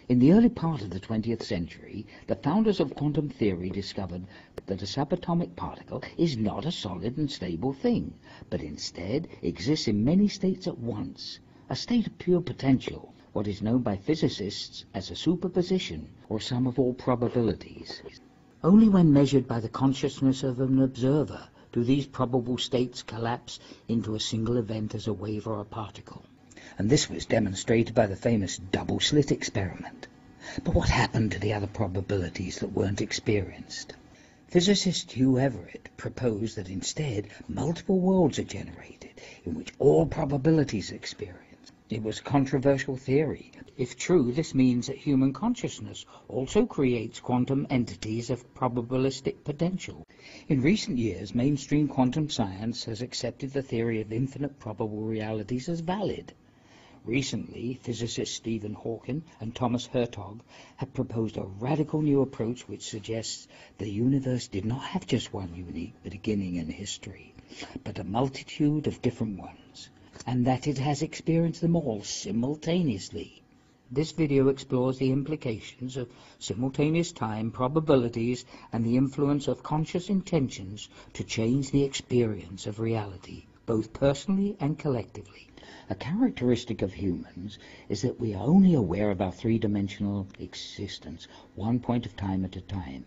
In the early part of the 20th century, the founders of quantum theory discovered that a subatomic particle is not a solid and stable thing, but instead exists in many states at once, a state of pure potential, what is known by physicists as a superposition, or sum of all probabilities. Only when measured by the consciousness of an observer do these probable states collapse into a single event as a wave or a particle. And this was demonstrated by the famous double-slit experiment. But what happened to the other probabilities that weren't experienced? Physicist Hugh Everett proposed that instead multiple worlds are generated, in which all probabilities are experienced. It was a controversial theory. If true, this means that human consciousness also creates quantum entities of probabilistic potential. In recent years, mainstream quantum science has accepted the theory of infinite probable realities as valid. Recently, physicists Stephen Hawking and Thomas Hertog have proposed a radical new approach which suggests the universe did not have just one unique beginning and history, but a multitude of different ones, and that it has experienced them all simultaneously. This video explores the implications of simultaneous time, probabilities, and the influence of conscious intentions to change the experience of reality, both personally and collectively. A characteristic of humans is that we are only aware of our three-dimensional existence, one point of time at a time,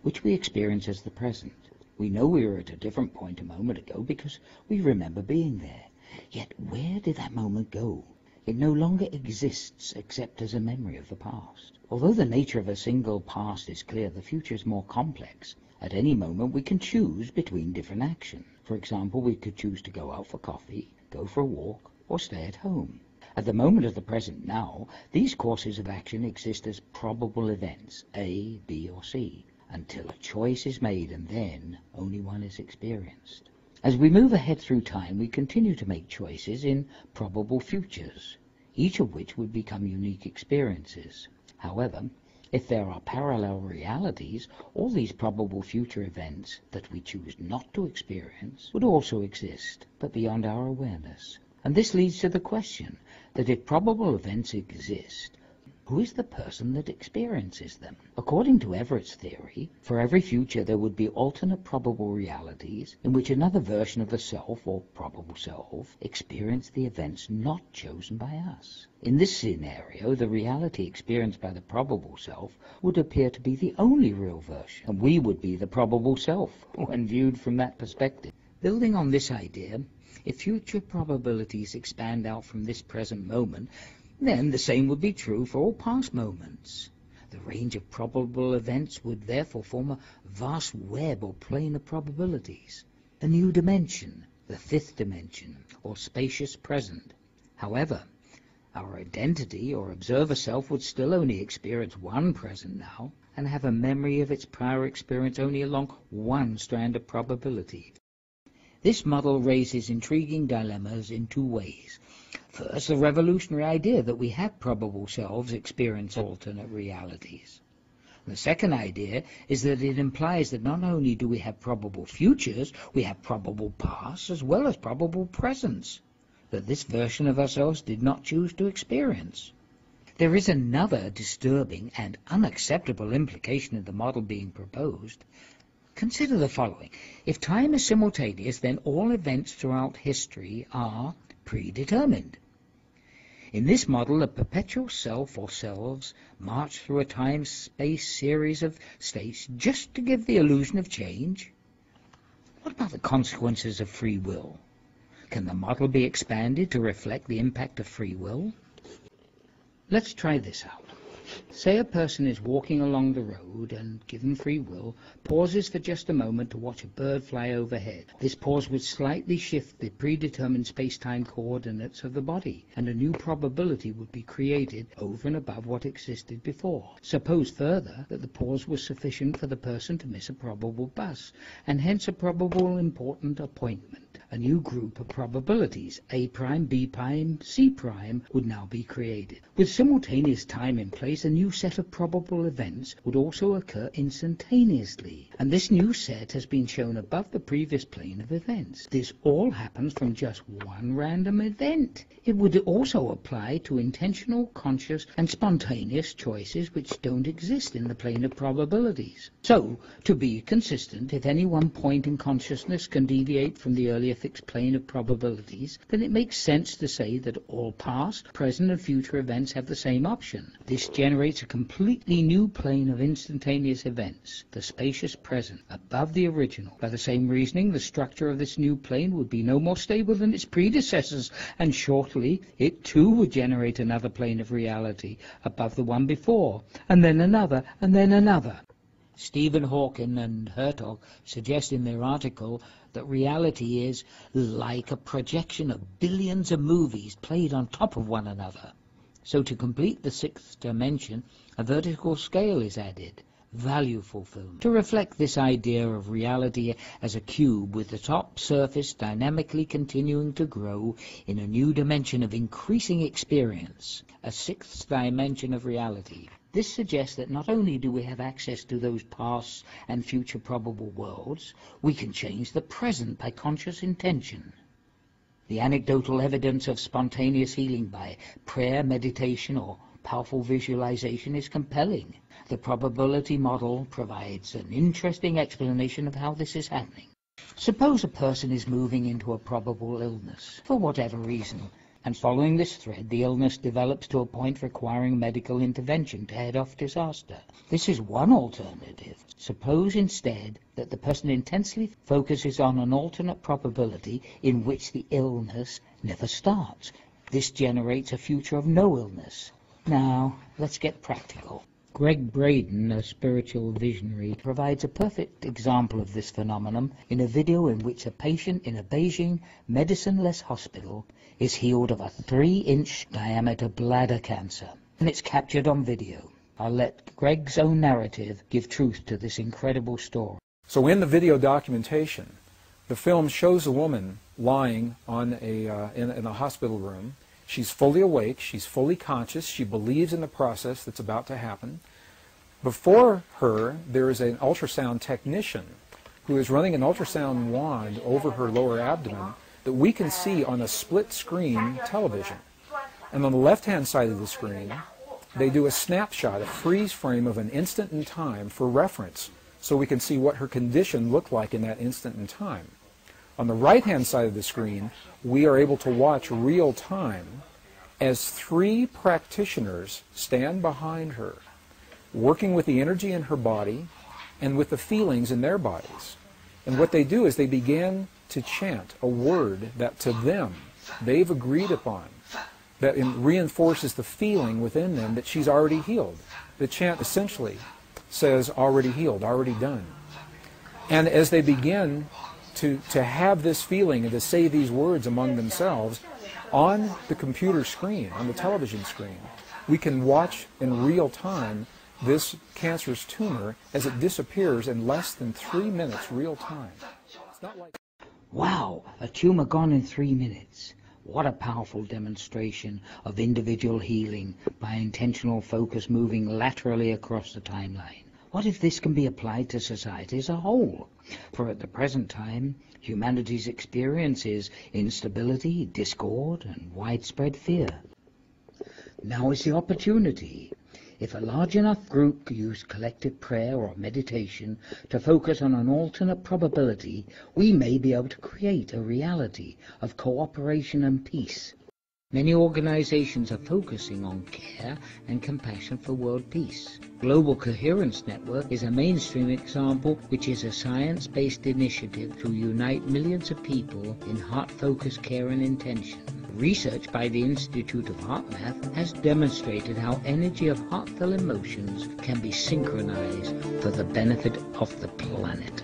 which we experience as the present. We know we were at a different point a moment ago because we remember being there. Yet where did that moment go? It no longer exists except as a memory of the past. Although the nature of a single past is clear, the future is more complex. At any moment we can choose between different actions. For example, we could choose to go out for coffee, go for a walk, or stay at home. At the moment of the present now, these courses of action exist as probable events, A, B, or C, until a choice is made, and then only one is experienced. As we move ahead through time, we continue to make choices in probable futures, each of which would become unique experiences. However, if there are parallel realities, all these probable future events that we choose not to experience would also exist, but beyond our awareness. And this leads to the question that if probable events exist, who is the person that experiences them? According to Everett's theory, for every future there would be alternate probable realities in which another version of the self, or probable self, experienced the events not chosen by us. In this scenario, the reality experienced by the probable self would appear to be the only real version, and we would be the probable self when viewed from that perspective. Building on this idea, if future probabilities expand out from this present moment, then the same would be true for all past moments. The range of probable events would therefore form a vast web or plane of probabilities, a new dimension, the fifth dimension, or spacious present. However, our identity or observer self would still only experience one present now, and have a memory of its prior experience only along one strand of probability. This model raises intriguing dilemmas in two ways. First, the revolutionary idea that we have probable selves experience alternate realities. The second idea is that it implies that not only do we have probable futures, we have probable pasts as well as probable presents that this version of ourselves did not choose to experience. There is another disturbing and unacceptable implication of the model being proposed. Consider the following. If time is simultaneous, then all events throughout history are predetermined. In this model, a perpetual self or selves march through a time-space series of states just to give the illusion of change. What about the consequences of free will? Can the model be expanded to reflect the impact of free will? Let's try this out. Say a person is walking along the road and, given free will, pauses for just a moment to watch a bird fly overhead. This pause would slightly shift the predetermined space-time coordinates of the body, and a new probability would be created over and above what existed before. Suppose further that the pause was sufficient for the person to miss a probable bus, and hence a probable important appointment. A new group of probabilities, A prime, B prime, C prime, would now be created. With simultaneous time in place, a new set of probable events would also occur instantaneously, and this new set has been shown above the previous plane of events. This all happens from just one random event. It would also apply to intentional, conscious, and spontaneous choices which don't exist in the plane of probabilities. So, to be consistent, if any one point in consciousness can deviate from the earlier fixed plane of probabilities, then it makes sense to say that all past, present, and future events have the same option. This generates a completely new plane of instantaneous events, the spacious present, above the original. By the same reasoning, the structure of this new plane would be no more stable than its predecessors, and shortly it too would generate another plane of reality above the one before, and then another, and then another. Stephen Hawking and Hertog suggest in their article that reality is like a projection of billions of movies played on top of one another. So to complete the sixth dimension, a vertical scale is added, value fulfillment, to reflect this idea of reality as a cube with the top surface dynamically continuing to grow in a new dimension of increasing experience, a sixth dimension of reality. This suggests that not only do we have access to those past and future probable worlds, we can change the present by conscious intention. The anecdotal evidence of spontaneous healing by prayer, meditation, or powerful visualization is compelling. The probability model provides an interesting explanation of how this is happening. Suppose a person is moving into a probable illness, for whatever reason, and following this thread, the illness develops to a point requiring medical intervention to head off disaster. This is one alternative. Suppose instead that the person intensely focuses on an alternate probability in which the illness never starts. This generates a future of no illness. Now, let's get practical. Greg Braden, a spiritual visionary, provides a perfect example of this phenomenon in a video in which a patient in a Beijing medicine-less hospital is healed of a 3-inch diameter bladder cancer, and it's captured on video. I'll let Greg's own narrative give truth to this incredible story. So in the video documentation, the film shows a woman lying on in a hospital room. She's fully awake, she's fully conscious, she believes in the process that's about to happen. Before her, there is an ultrasound technician who is running an ultrasound wand over her lower abdomen that we can see on a split-screen television. And on the left-hand side of the screen, they do a snapshot, a freeze frame of an instant in time for reference, so we can see what her condition looked like in that instant in time. On the right-hand side of the screen, we are able to watch real time as 3 practitioners stand behind her, working with the energy in her body and with the feelings in their bodies. And what they do is they begin to chant a word that to them they've agreed upon, that reinforces the feeling within them that she's already healed. The chant essentially says already healed, already done. And as they begin to have this feeling and to say these words among themselves, on the computer screen, on the television screen, we can watch in real time this cancerous tumor as it disappears in less than 3 minutes real time. It's not like... Wow, a tumor gone in 3 minutes. What a powerful demonstration of individual healing by intentional focus moving laterally across the timeline. What if this can be applied to society as a whole? For at the present time, humanity's experiences instability, discord, and widespread fear. Now is the opportunity. If a large enough group use collective prayer or meditation to focus on an alternate probability, we may be able to create a reality of cooperation and peace. Many organizations are focusing on care and compassion for world peace. Global Coherence Network is a mainstream example, which is a science-based initiative to unite millions of people in heart-focused care and intention. Research by the Institute of HeartMath has demonstrated how energy of heartfelt emotions can be synchronized for the benefit of the planet.